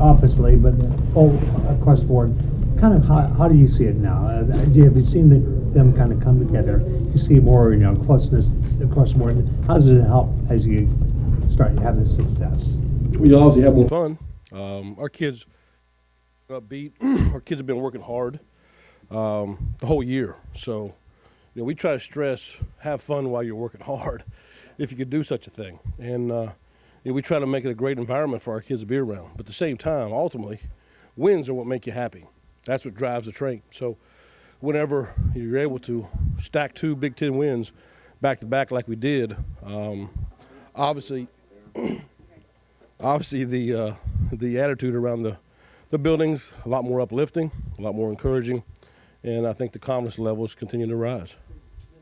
offensively, but across the board, kind of how do you see it now? Have you seen them kind of come together? You see more, closeness across the board. How does it help as you start having success? We obviously have more fun. Our kids are upbeat. Our kids have been working hard the whole year. So, we try to stress, have fun while you're working hard, if you could do such a thing. And we try to make it a great environment for our kids to be around. But at the same time, ultimately, wins are what make you happy. That's what drives the train. So whenever you're able to stack 2 Big Ten wins back-to-back like we did, obviously the attitude around the building's a lot more uplifting, a lot more encouraging, and I think the confidence levels continue to rise.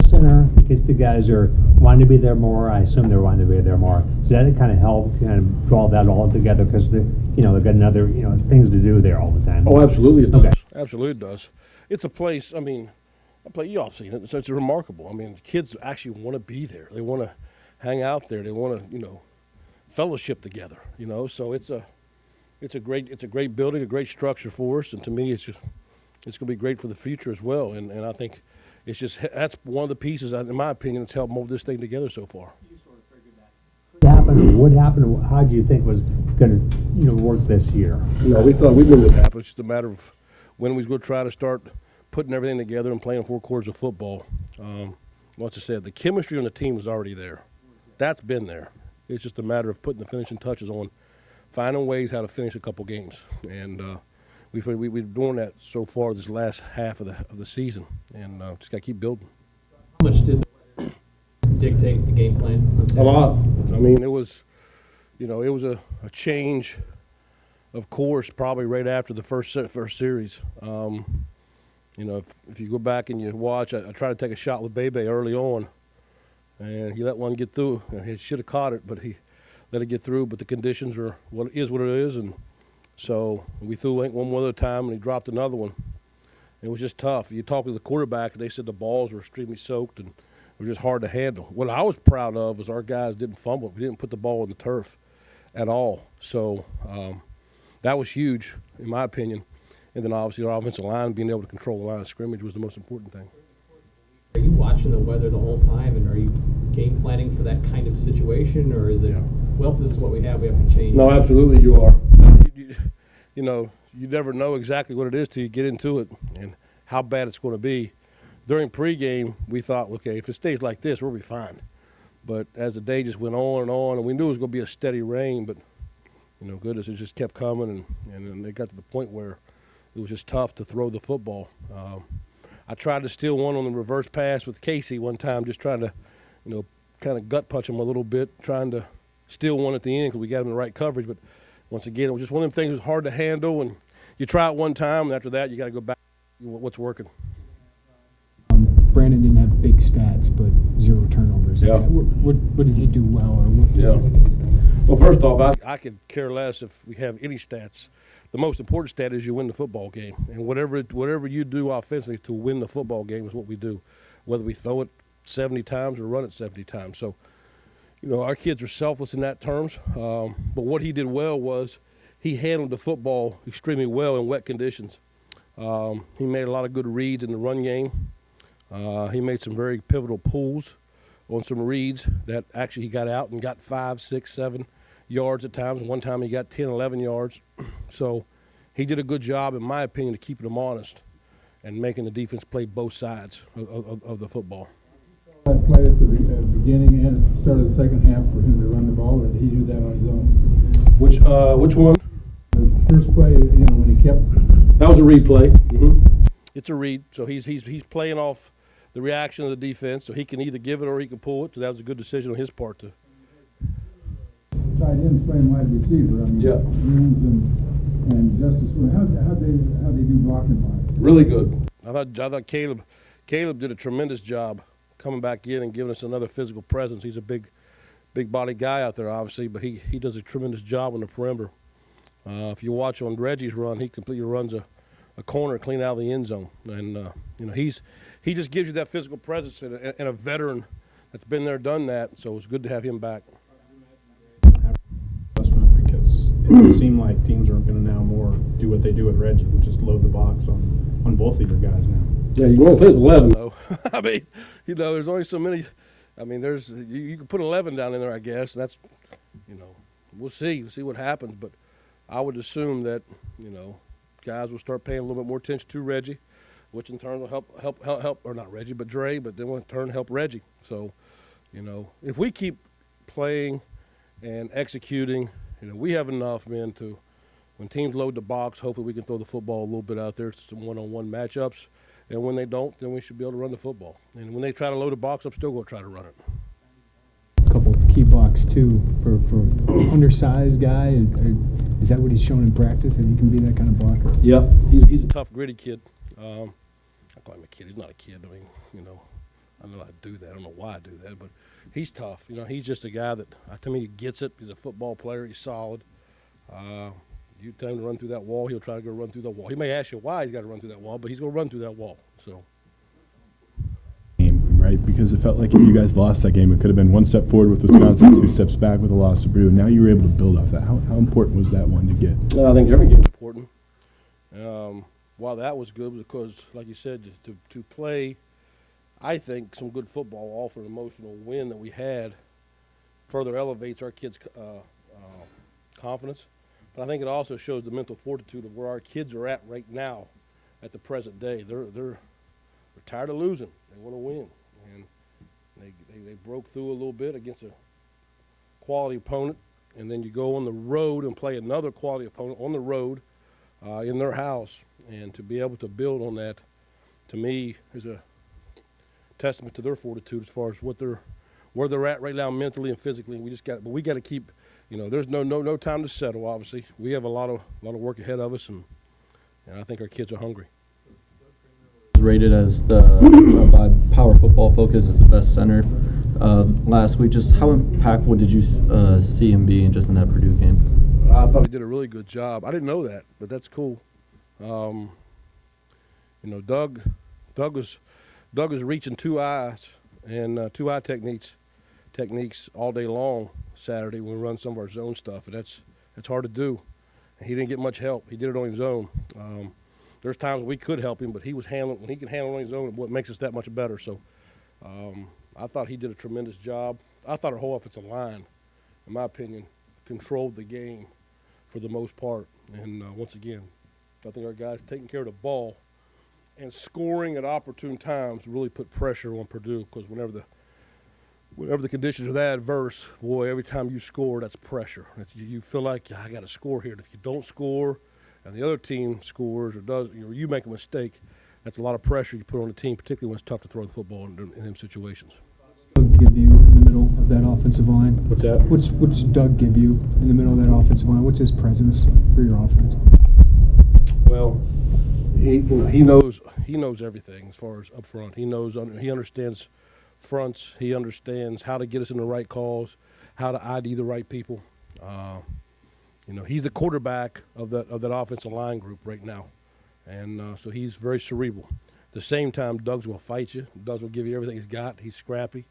Center, because the guys are wanting to be there more. I assume they're wanting to be there more. So that kind of help kind of draw that all together because they've got another things to do there all the time. Oh, absolutely it does. Okay. Absolutely it does. It's a place. You all seen it. It's remarkable. The kids actually want to be there. They want to hang out there. They want to fellowship together. So it's a great building, a great structure for us, and to me it's going to be great for the future as well. And I think. That's one of the pieces, in my opinion, that's helped mold this thing together so far. You sort of figured that. What happened? How do you think was going to work this year? We thought we knew what happened. It's just a matter of when we was going to try to start putting everything together and playing 4 quarters of football. Like I said, the chemistry on the team was already there. That's been there. It's just a matter of putting the finishing touches on, finding ways how to finish a couple games. And we've been doing that so far this last half of the season, and just got to keep building. How much did the dictate the game plan? A lot. It was, a change of course probably right after the first series. If you go back and you watch, I tried to take a shot with Bebe early on, and he let one get through. He should have caught it, but he let it get through. But the conditions are what it is, and so we threw one more other time, and he dropped another one. It was just tough. You talk to the quarterback, and they said the balls were extremely soaked, and it was just hard to handle. What I was proud of was our guys didn't fumble. We didn't put the ball in the turf at all. So that was huge, in my opinion. And then obviously our offensive line being able to control the line of scrimmage was the most important thing. Are you watching the weather the whole time, and are you game planning for that kind of situation, or is it, well, this is what we have to change? No, absolutely you are. You never know exactly what it is till you get into it and how bad it's going to be. During pregame, we thought, okay, if it stays like this, we'll be fine. But as the day just went on, and we knew it was going to be a steady rain, but, goodness, it just kept coming, and then they got to the point where it was just tough to throw the football. I tried to steal one on the reverse pass with Casey one time, just trying to, kind of gut punch him a little bit, trying to steal one at the end because we got him in the right coverage. But once again, it was just one of them things that was hard to handle, and you try it one time, and after that, you got to go back to what's working. Brandon didn't have big stats, but 0 turnovers. Yeah. What did he do well, or what? Yeah. Well, first off, I could care less if we have any stats. The most important stat is you win the football game, and whatever you do offensively to win the football game is what we do, whether we throw it 70 times or run it 70 times. So, our kids are selfless in that terms. But what he did well was he handled the football extremely well in wet conditions. He made a lot of good reads in the run game. He made some very pivotal pulls on some reads that actually he got out and got 5, 6, 7 yards at times. One time he got 10, 11 yards. So he did a good job, in my opinion, of keeping them honest and making the defense play both sides of the football. That play at the beginning and at the start of the second half for him to run the ball, or did he do that on his own? Which one? The first play, when he kept. That was a read play. Mm-hmm. It's a read, so he's playing off the reaction of the defense, so he can either give it or he can pull it. So that was a good decision on his part to. Tight ends playing wide receiver. Yeah. Williams and Justice. How they do blocking wise? Really good. I thought Caleb did a tremendous job coming back in and giving us another physical presence. He's a big body guy out there, obviously, but he does a tremendous job on the perimeter. If you watch on Reggie's run, he completely runs a corner clean out of the end zone, and he just gives you that physical presence and a veteran that's been there, done that. So it's good to have him back. Because it seemed like teams are going to now what they do with Reggie, which is load the box on both of your guys now. Yeah, you only play with 11, though. I mean, there's only so many. I mean, you can put 11 down in there, I guess. That's, we'll see. We'll see what happens. But I would assume that, guys will start paying a little bit more attention to Reggie, which in turn will help, or not Reggie, but Dre, but then will in turn help Reggie. So, if we keep playing and executing, we have enough men to, when teams load the box, hopefully we can throw the football a little bit out there, some one-on-one matchups. And when they don't, then we should be able to run the football. And when they try to load the box, I'm still going to try to run it. A couple key blocks too for undersized guy. Is that what he's shown in practice, that he can be that kind of blocker? Yeah, he's a tough, gritty kid. I call him a kid. He's not a kid. I mean, I don't know how to do that. I don't know why I do that, but he's tough. He's just a guy that, to me, he gets it. He's a football player. He's solid. You tell him to run through that wall, he'll try to go run through the wall. He may ask you why he's got to run through that wall, but he's going to run through that wall. So, right? Because it felt like if you guys lost that game, it could have been one step forward with Wisconsin, 2 steps back with a loss to Purdue. Now you were able to build off that. How important was that one to get? I think every game's important. Why that was good was because, like you said, to play, I think, some good football off an emotional win that we had further elevates our kids' confidence. But I think it also shows the mental fortitude of where our kids are at right now, at the present day. They're tired of losing. They want to win, and they broke through a little bit against a quality opponent, and then you go on the road and play another quality opponent on the road in their house, and to be able to build on that, to me, is a testament to their fortitude as far as where they're at right now mentally and physically. But we got to keep. There's no time to settle. Obviously, we have a lot of work ahead of us, and I think our kids are hungry. Rated as by Power Football Focus as the best center last week. Just how impactful did you see him being just in that Purdue game? I thought he did a really good job. I didn't know that, but that's cool. Doug was reaching 2 eyes and 2-eye techniques all day long Saturday when we run some of our zone stuff, and that's hard to do. And he didn't get much help. He did it on his own. There's times we could help him, but when he can handle it on his own, what makes us that much better. So I thought he did a tremendous job. I thought our whole offensive line, in my opinion, controlled the game for the most part. And once again, I think our guys taking care of the ball and scoring at opportune times really put pressure on Purdue, because whenever the conditions are that adverse, boy, every time you score, that's pressure. You feel like, I got to score here. And if you don't score and the other team scores or you make a mistake, that's a lot of pressure you put on the team, particularly when it's tough to throw the football in them situations. Doug give you in the middle of that offensive line? What's that? What's Doug give you in the middle of that offensive line? What's his presence for your offense? Well, he knows everything as far as up front. He understands fronts. He understands how to get us in the right calls, how to ID the right people. He's the quarterback of that offensive line group right now, and so he's very cerebral. At the same time, Doug's will fight you. Doug's will give you everything he's got. He's scrappy.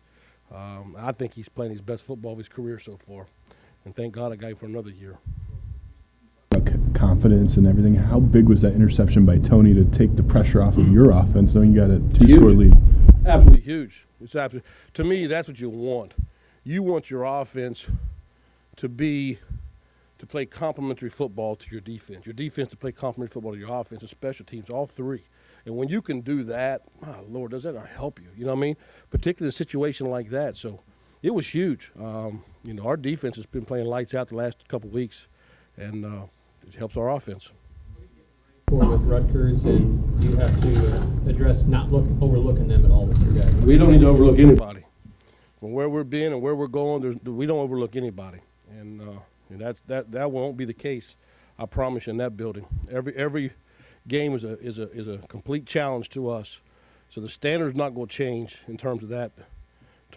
I think he's playing his best football of his career so far, and thank God I got him for another year. Confidence and everything. How big was that interception by Tony to take the pressure off of your offense, knowing you got a 2-score lead? Absolutely huge. It's absolutely, to me, that's what you want. You want your offense to play complementary football to your defense. Your defense to play complementary football to your offense and special teams, all three. And when you can do that, my Lord, does that not help you? You know what I mean? Particularly in a situation like that. So it was huge. Our defense has been playing lights out the last couple of weeks, and it helps our offense. With Rutgers, and you have to address not overlooking them at all with your guys. We don't need to overlook anybody. From where we're being and where we're going, we don't overlook anybody, and that won't be the case. I promise you in that building. Every game is a complete challenge to us, so the standard's not going to change in terms of that.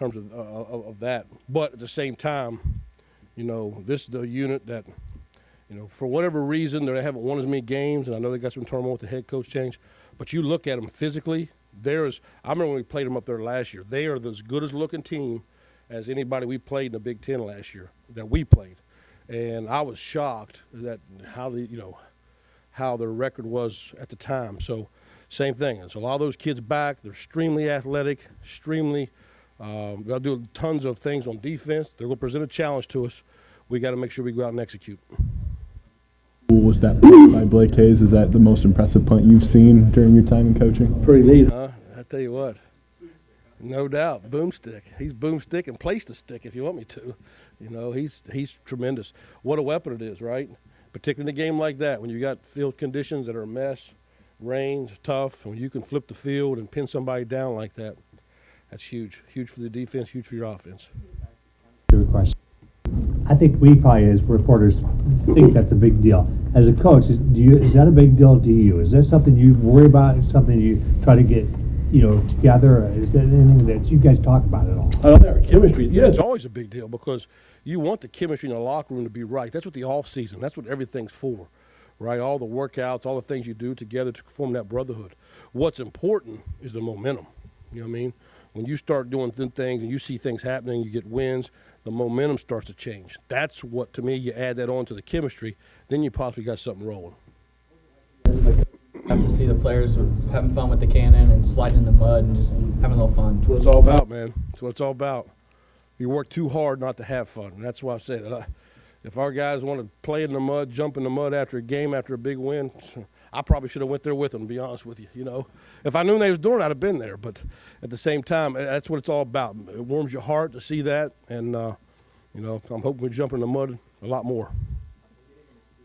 Of that, but at the same time, this is the unit that. For whatever reason, they haven't won as many games, and I know they got some turmoil with the head coach change. But you look at them physically, I remember when we played them up there last year. They are as good as looking team as anybody we played in the Big Ten last year that we played. And I was shocked that how how their record was at the time. So same thing. There's a lot of those kids back. They're extremely athletic, extremely they'll do tons of things on defense. They're going to present a challenge to us. We got to make sure we go out and execute. Was that punt by Blake Hayes? Is that the most impressive punt you've seen during your time in coaching? Pretty neat, huh? I tell you what. No doubt, boomstick. He's boomstick and place the stick if you want me to. You know, he's tremendous. What a weapon it is, right? Particularly in a game like that when you got field conditions that are a mess, rain, tough, when you can flip the field and pin somebody down like that. That's huge. Huge for the defense, huge for your offense. Good question. I think we probably, as reporters, think that's a big deal. As a coach, is that a big deal to you? Is that something you worry about? Something you try to get, together? Is that anything that you guys talk about at all? I don't know. Chemistry, yeah, it's always a big deal because you want the chemistry in the locker room to be right. That's what the off season. That's what everything's for, right? All the workouts, all the things you do together to form that brotherhood. What's important is the momentum. You know what I mean? When you start doing things and you see things happening, you get wins, the momentum starts to change. That's what, to me, you add that on to the chemistry, then you possibly got something rolling. Have to see the players having fun with the cannon and sliding in the mud and just having a little fun. That's what it's all about, man. That's what it's all about. You work too hard not to have fun. And that's why I said, if our guys want to play in the mud, jump in the mud after a game, after a big win, I probably should have went there with them, to be honest with you. If I knew they was doing it, I'd have been there. But at the same time, that's what it's all about. It warms your heart to see that. And, I'm hoping we jump in the mud a lot more.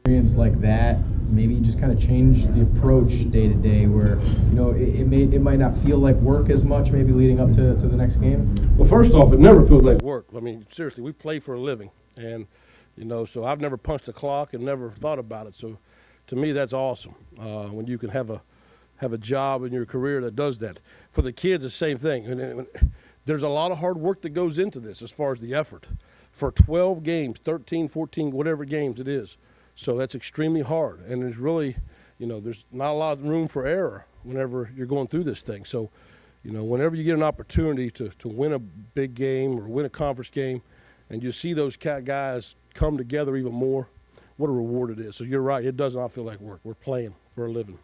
Experience like that, maybe just kind of change the approach day to day where, it might not feel like work as much maybe leading up to the next game? Well, first off, it never feels like work. I mean, seriously, we play for a living. And, so I've never punched a clock and never thought about it. So to me, that's awesome when you can have a job in your career that does that. For the kids, the same thing. And there's a lot of hard work that goes into this as far as the effort. For 12 games, 13, 14, whatever games it is. So that's extremely hard. And there's really, there's not a lot of room for error whenever you're going through this thing. So, whenever you get an opportunity to win a big game or win a conference game and you see those guys come together even more, what a reward it is. So you're right, it does not feel like work. We're playing for a living.